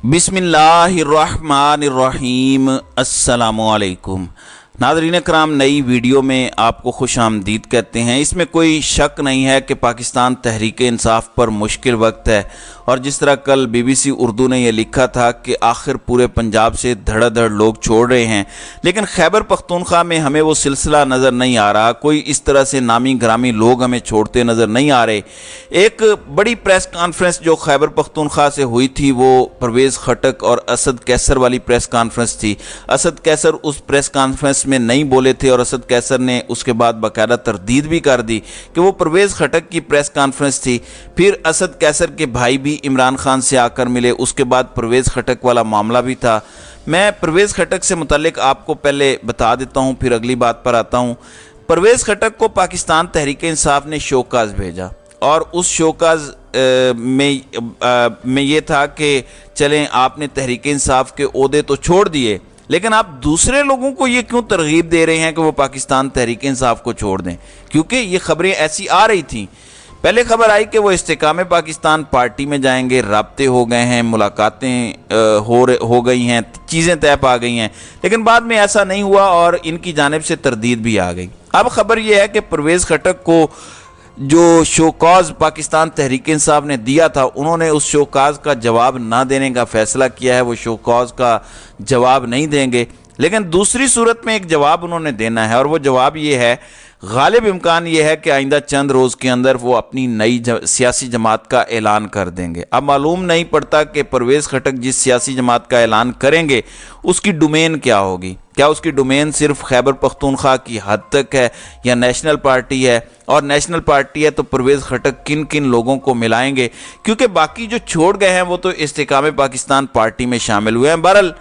बिस्मिल्लाहिर्रहमानिर्रहीम। अस्सलामुअलैकुम। नाज़रीन कराम, नई वीडियो में आपको खुश आमदीद कहते हैं। इसमें कोई शक नहीं है कि पाकिस्तान तहरीक इंसाफ पर मुश्किल वक्त है, और जिस तरह कल BBC उर्दू ने यह लिखा था कि आखिर पूरे पंजाब से धड़ाधड़ लोग छोड़ रहे हैं, लेकिन खैबर पख्तूनख्वा में हमें वो सिलसिला नज़र नहीं आ रहा। कोई इस तरह से नामी ग्रामी लोग हमें छोड़ते नज़र नहीं आ रहे। एक बड़ी प्रेस कॉन्फ्रेंस जो खैबर पख्तूनख्वा से हुई थी वो परवेज़ खटक और असद कैसर वाली प्रेस कॉन्फ्रेंस थी। असद कैसर उस प्रेस कॉन्फ्रेंस में नहीं बोले थे, और असद कैसर ने उसके बाद बाकायदा तरदीद भी कर दी कि वो परवेज़ खटक की प्रेस कॉन्फ्रेंस थी। फिर असद कैसर के भाई भी इमरान खान से आकर मिले, उसके बाद परवेज़ खटक वाला मामला भी था। मैं परवेज़ खटक से मुतल्लिक आपको पहले बता देता हूँ, फिर अगली बात पर आता हूँ। परवेज़ खटक को पाकिस्तान तहरीक इंसाफ ने शोकाज भेजा, और उस शोकाज में ये था कि चलें, आपने तहरीक इंसाफ के ओहदे तो छोड़ दिए, लेकिन आप दूसरे लोगों को ये क्यों तरगीब दे रहे हैं कि वो पाकिस्तान तहरीक इंसाफ को छोड़ दें, क्योंकि ये खबरें ऐसी आ रही थीं। पहले खबर आई कि वो इस्तेकाम पाकिस्तान पार्टी में जाएंगे, राब्ते हो गए हैं, मुलाकातें हो गई हैं, चीज़ें तय पा गई हैं, लेकिन बाद में ऐसा नहीं हुआ और इनकी जानिब से तरदीद भी आ गई। अब खबर यह है कि परवेज़ खटक को जो शोकाज पाकिस्तान तहरीक इंसाफ ने दिया था, उन्होंने उस शोकाज का जवाब ना देने का फैसला किया है। वो शोकाज का जवाब नहीं देंगे, लेकिन दूसरी सूरत में एक जवाब उन्होंने देना है, और वो जवाब ये है, गालिब इम्कान ये है कि आइंदा चंद रोज़ के अंदर वो अपनी नई सियासी जमात का ऐलान कर देंगे। अब मालूम नहीं पड़ता कि परवेज़ खटक जिस सियासी जमात का ऐलान करेंगे उसकी डोमेन क्या होगी। क्या उसकी डोमेन सिर्फ खैबर पख्तूनख्वा की हद तक है, या नेशनल पार्टी है? और नेशनल पार्टी है तो परवेज़ खटक किन किन लोगों को मिलाएंगे, क्योंकि बाकी जो छोड़ गए हैं वो तो इस्तेकाम पाकिस्तान पार्टी में शामिल हुए हैं। बहरहाल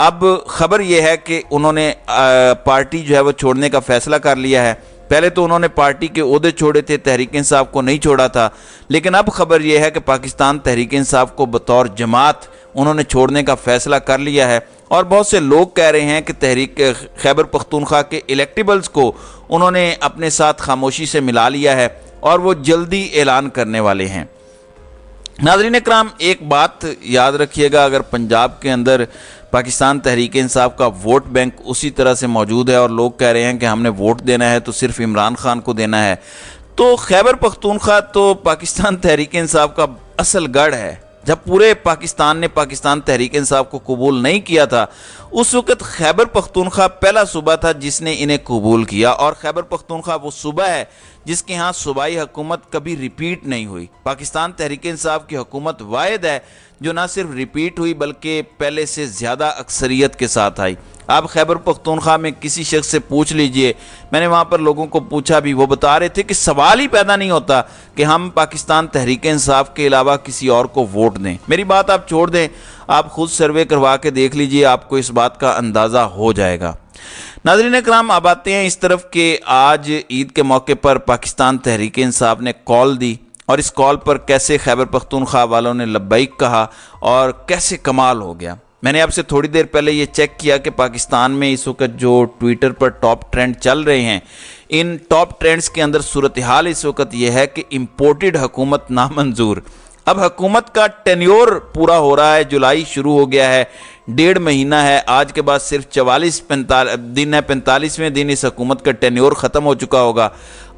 अब खबर यह है कि उन्होंने पार्टी जो है वो छोड़ने का फैसला कर लिया है। पहले तो उन्होंने पार्टी के ओहदे छोड़े थे, तहरीक इंसाफ को नहीं छोड़ा था, लेकिन अब खबर यह है कि पाकिस्तान तहरीक इंसाफ को बतौर जमात उन्होंने छोड़ने का फैसला कर लिया है। और बहुत से लोग कह रहे हैं कि तहरीक खैबर पख्तूनख्वा के इलेक्टेबल्स को उन्होंने अपने साथ खामोशी से मिला लिया है, और वो जल्दी ऐलान करने वाले हैं। नाज़रीन इकराम, एक बात याद रखिएगा, अगर पंजाब के अंदर पाकिस्तान तहरीक इंसाफ का वोट बैंक उसी तरह से मौजूद है और लोग कह रहे हैं कि हमने वोट देना है तो सिर्फ इमरान खान को देना है, तो खैबर पख्तूनख्वा तो पाकिस्तान तहरीक इंसाफ का असल गढ़ है। जब पूरे पाकिस्तान ने पाकिस्तान तहरीक इंसाफ को कबूल नहीं किया था, उस वक़्त खैबर पख्तूनख्वा पहला सूबा था जिसने इन्हें कबूल किया, और खैबर पख्तूनख्वा वो सूबा है जिसके यहाँ सूबाई हुकूमत कभी रिपीट नहीं हुई। पाकिस्तान तहरीक इंसाफ की हुकूमत वाहिद है जो ना सिर्फ रिपीट हुई बल्कि पहले से ज़्यादा अक्सरियत के साथ आई। आप खैबर पख्तूनख्वा में किसी शख्स से पूछ लीजिए, मैंने वहाँ पर लोगों को पूछा भी, वो बता रहे थे कि सवाल ही पैदा नहीं होता कि हम पाकिस्तान तहरीक इंसाफ के अलावा किसी और को वोट दें। मेरी बात आप छोड़ दें, आप खुद सर्वे करवा के देख लीजिए, आपको इस बात का अंदाज़ा हो जाएगा। नाज़रीन कराम, अब आते हैं इस तरफ कि आज ईद के मौके पर पाकिस्तान तहरीक इंसाफ ने कॉल दी, और इस कॉल पर कैसे खैबर पख्तूनख्वा वालों ने लब्बैक कहा और कैसे कमाल हो गया। मैंने आपसे थोड़ी देर पहले ये चेक किया कि पाकिस्तान में इस वक्त जो ट्विटर पर टॉप ट्रेंड चल रहे हैं, इन टॉप ट्रेंड्स के अंदर सूरत हाल इस वक्त यह है कि इम्पोर्टेड हुकूमत नामंजूर। अब हुकूमत का टेन्योर पूरा हो रहा है, जुलाई शुरू हो गया है, 1.5 महीना है, आज के बाद सिर्फ 44 दिन है, 45वें दिन इस हुकूमत का टेन्योर ख़त्म हो चुका होगा।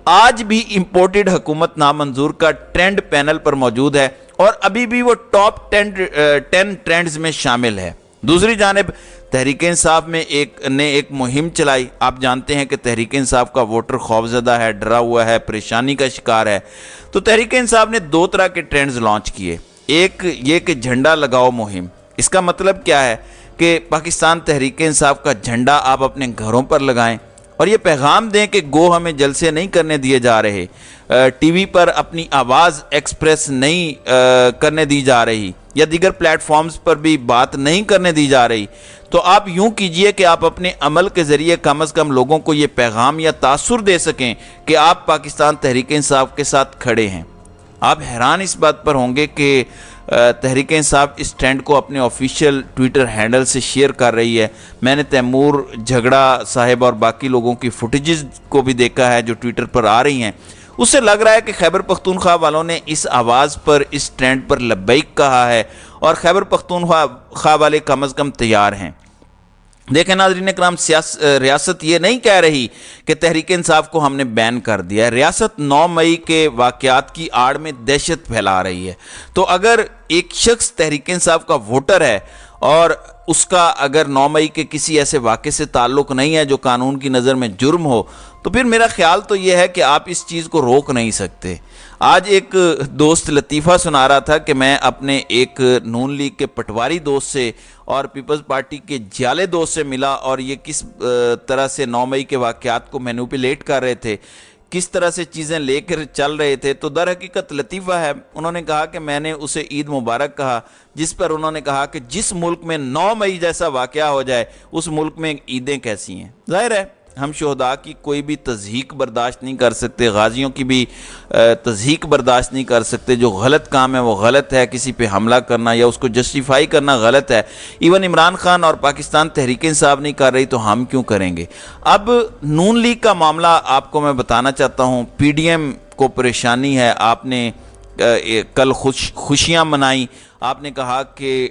आज भी इम्पोर्टेड हुकूमत नामंजूर का ट्रेंड पैनल पर मौजूद है, और अभी भी वो टॉप 10 ट्रेंड्स में शामिल है। दूसरी जानिब तहरीक इंसाफ में एक मुहिम चलाई। आप जानते हैं कि तहरीक इंसाफ का वोटर खौफजदा है, डरा हुआ है, परेशानी का शिकार है। तो तहरीक इंसाफ ने 2 तरह के ट्रेंड्स लॉन्च किए। एक ये कि झंडा लगाओ मुहिम। इसका मतलब क्या है कि पाकिस्तान तहरीक इंसाफ का झंडा आप अपने घरों पर लगाएं, और ये पैगाम दें कि गो हमें जलसे नहीं करने दिए जा रहे, टीवी पर अपनी आवाज़ एक्सप्रेस नहीं करने दी जा रही, या दीगर प्लेटफॉर्म्स पर भी बात नहीं करने दी जा रही। तो आप यूं कीजिए कि आप अपने अमल के ज़रिए कम अज़ कम लोगों को ये पैगाम या तासुर दे सकें कि आप पाकिस्तान तहरीक इंसाफ के साथ खड़े हैं। आप हैरान इस बात पर होंगे कि तहरीक इंसाफ इस ट्रेंड को अपने ऑफिशियल ट्विटर हैंडल से शेयर कर रही है। मैंने तैमूर झगड़ा साहिब और बाकी लोगों की फुटेजेस को भी देखा है जो ट्विटर पर आ रही हैं, उससे लग रहा है कि खैबर पख्तूनख्वा वालों ने इस आवाज़ पर, इस ट्रेंड पर लब्बैक कहा है और खैबर पख्तूनख्वा वाले कम अज़ कम तैयार हैं। देखें नाज़रीन कराम, रियासत ये नहीं कह रही कि तहरीक इंसाफ को हमने बैन कर दिया है। रियासत 9 मई के वाक़यात की आड़ में दहशत फैला रही है। तो अगर एक शख्स तहरीक इंसाफ का वोटर है और उसका अगर 9 मई के किसी ऐसे वाक़े से ताल्लुक़ नहीं है जो कानून की नज़र में जुर्म हो, तो फिर मेरा ख्याल तो यह है कि आप इस चीज़ को रोक नहीं सकते। आज एक दोस्त लतीफ़ा सुना रहा था कि मैं अपने एक नून लीग के पटवारी दोस्त से और पीपल्स पार्टी के जाले दोस्त से मिला और ये किस तरह से 9 मई के वाक़यात को मैनिपुलेट कर रहे थे, किस तरह से चीज़ें लेकर चल रहे थे। तो दर हकीकत लतीफ़ा है, उन्होंने कहा कि मैंने उसे ईद मुबारक कहा, जिस पर उन्होंने कहा कि जिस मुल्क में 9 मई जैसा वाक़या हो जाए उस मुल्क में ईदें कैसी हैं। ज़ाहिर है हम शोहदा की कोई भी तज़हीक बर्दाश्त नहीं कर सकते, गाजियों की भी तज़हीक बर्दाश्त नहीं कर सकते। जो गलत काम है वो गलत है, किसी पे हमला करना या उसको जस्टिफाई करना गलत है। इवन इमरान खान और पाकिस्तान तहरीक इंसाफ नहीं कर रही तो हम क्यों करेंगे। अब नून लीग का मामला आपको मैं बताना चाहता हूँ। PDM को परेशानी है, आपने कल खुशियाँ मनाई, आपने कहा कि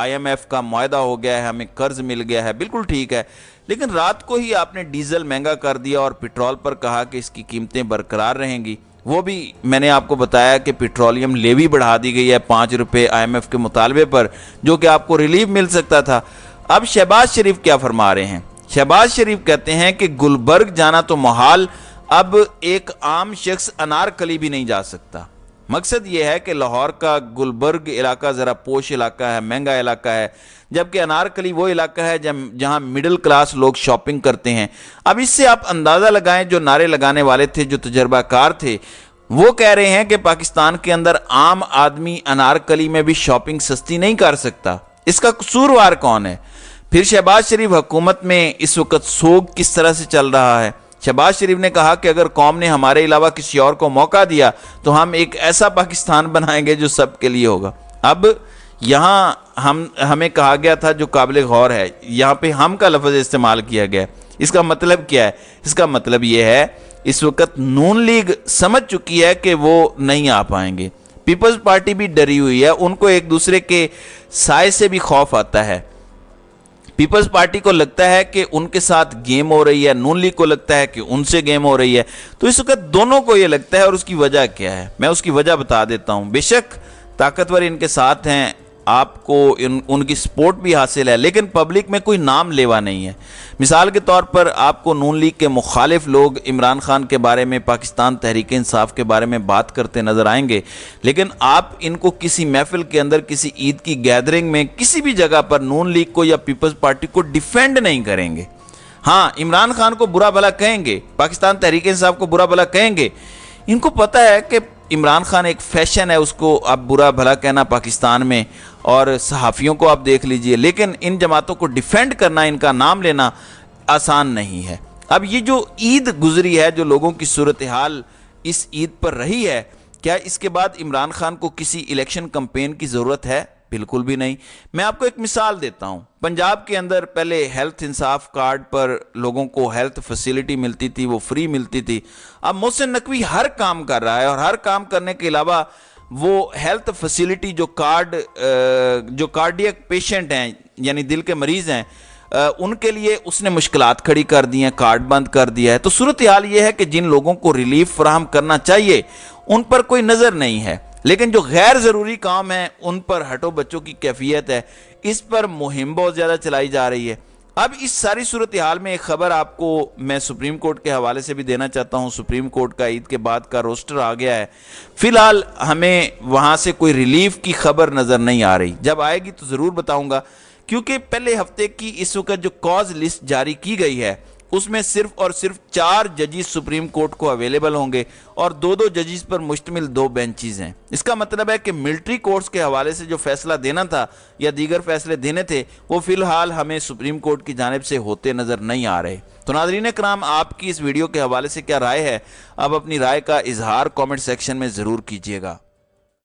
IMF का मुआहदा हो गया है, हमें कर्ज मिल गया है, बिल्कुल ठीक है, लेकिन रात को ही आपने डीजल महंगा कर दिया और पेट्रोल पर कहा कि इसकी कीमतें बरकरार रहेंगी। वो भी मैंने आपको बताया कि पेट्रोलियम लेवी बढ़ा दी गई है 5 रुपये IMF के मुतालबे पर, जो कि आपको रिलीफ मिल सकता था। अब शहबाज शरीफ क्या फरमा रहे हैं? शहबाज शरीफ कहते हैं कि गुलबर्ग जाना तो मुहाल, अब एक आम शख्स अनारकली भी नहीं जा सकता। मकसद ये है कि लाहौर का गुलबर्ग इलाका ज़रा पोश इलाका है, महंगा इलाका है, जबकि अनारकली वो इलाका है जहां मिडिल क्लास लोग शॉपिंग करते हैं। अब इससे आप अंदाज़ा लगाएं, जो नारे लगाने वाले थे, जो तजर्बाकार थे, वो कह रहे हैं कि पाकिस्तान के अंदर आम आदमी अनारकली में भी शॉपिंग सस्ती नहीं कर सकता। इसका कसूरवार कौन है? फिर शहबाज शरीफ हुकूमत में इस वक्त सोग किस तरह से चल रहा है? शहबाज शरीफ ने कहा कि अगर कौम ने हमारे अलावा किसी और को मौका दिया तो हम एक ऐसा पाकिस्तान बनाएंगे जो सबके लिए होगा। अब यहाँ हमें कहा गया था, जो काबिल गौर है, यहाँ पे हम का लफ्ज़ इस्तेमाल किया गया। इसका मतलब क्या है? इसका मतलब ये है इस वक्त नून लीग समझ चुकी है कि वो नहीं आ पाएंगे। पीपल्स पार्टी भी डरी हुई है, उनको एक दूसरे के साए से भी खौफ आता है। पीपल्स पार्टी को लगता है कि उनके साथ गेम हो रही है, नून लीग को लगता है कि उनसे गेम हो रही है। तो इस वक्त दोनों को ये लगता है, और उसकी वजह क्या है मैं उसकी वजह बता देता हूं। बेशक ताकतवर इनके साथ हैं, आपको उनकी सपोर्ट भी हासिल है, लेकिन पब्लिक में कोई नाम लेवा नहीं है। मिसाल के तौर पर आपको नून लीग के मुखालिफ लोग इमरान खान के बारे में, पाकिस्तान तहरीक इंसाफ के बारे में बात करते नजर आएंगे, लेकिन आप इनको किसी महफिल के अंदर, किसी ईद की गैदरिंग में, किसी भी जगह पर नून लीग को या पीपल्स पार्टी को डिफेंड नहीं करेंगे। हाँ, इमरान खान को बुरा भला कहेंगे, पाकिस्तान तहरीक इंसाफ को बुरा भला कहेंगे। इनको पता है कि इमरान खान एक फैशन है, उसको अब बुरा भला कहना पाकिस्तान में, और सहाफ़ियों को आप देख लीजिए, लेकिन इन जमातों को डिफेंड करना, इनका नाम लेना आसान नहीं है। अब ये जो ईद गुजरी है, जो लोगों की सूरत हाल इस ईद पर रही है, क्या इसके बाद इमरान खान को किसी इलेक्शन कैंपेन की ज़रूरत है? बिल्कुल भी नहीं। मैं आपको एक मिसाल देता हूं। पंजाब के अंदर पहले हेल्थ इंसाफ कार्ड पर लोगों को हेल्थ फैसिलिटी मिलती थी, वो फ्री मिलती थी। अब मोहसिन नकवी हर काम कर रहा है, और हर काम करने के अलावा वो हेल्थ फैसिलिटी जो कार्डियक पेशेंट हैं, यानी दिल के मरीज़ हैं, उनके लिए उसने मुश्किलात खड़ी कर दी हैं, कार्ड बंद कर दिया है। तो सूरत हाल ये है कि जिन लोगों को रिलीफ फराहम करना चाहिए उन पर कोई नज़र नहीं है, लेकिन जो गैर ज़रूरी काम है उन पर हटो बच्चों की कैफियत है। इस पर मुहिम बहुत ज़्यादा चलाई जा रही है। अब इस सारी सूरत हाल में एक खबर आपको मैं सुप्रीम कोर्ट के हवाले से भी देना चाहता हूं। सुप्रीम कोर्ट का ईद के बाद का रोस्टर आ गया है। फिलहाल हमें वहां से कोई रिलीफ की खबर नज़र नहीं आ रही। जब आएगी तो ज़रूर बताऊंगा, क्योंकि पहले हफ्ते की इस वक्त जो कॉज लिस्ट जारी की गई है उसमें सिर्फ और सिर्फ 4 जजेस सुप्रीम कोर्ट को अवेलेबल होंगे, और 2-2 जजेस पर मुश्तमिल 2 बेंचेस हैं। इसका मतलब है कि मिलिट्री कोर्ट्स के हवाले से जो फैसला देना था या दीगर फैसले देने थे, वो फिलहाल हमें सुप्रीम कोर्ट की जानिब से होते नजर नहीं आ रहे। तो नाज़रीन कराम, आपकी इस वीडियो के हवाले से क्या राय है? अब अपनी राय का इजहार कमेंट सेक्शन में ज़रूर कीजिएगा।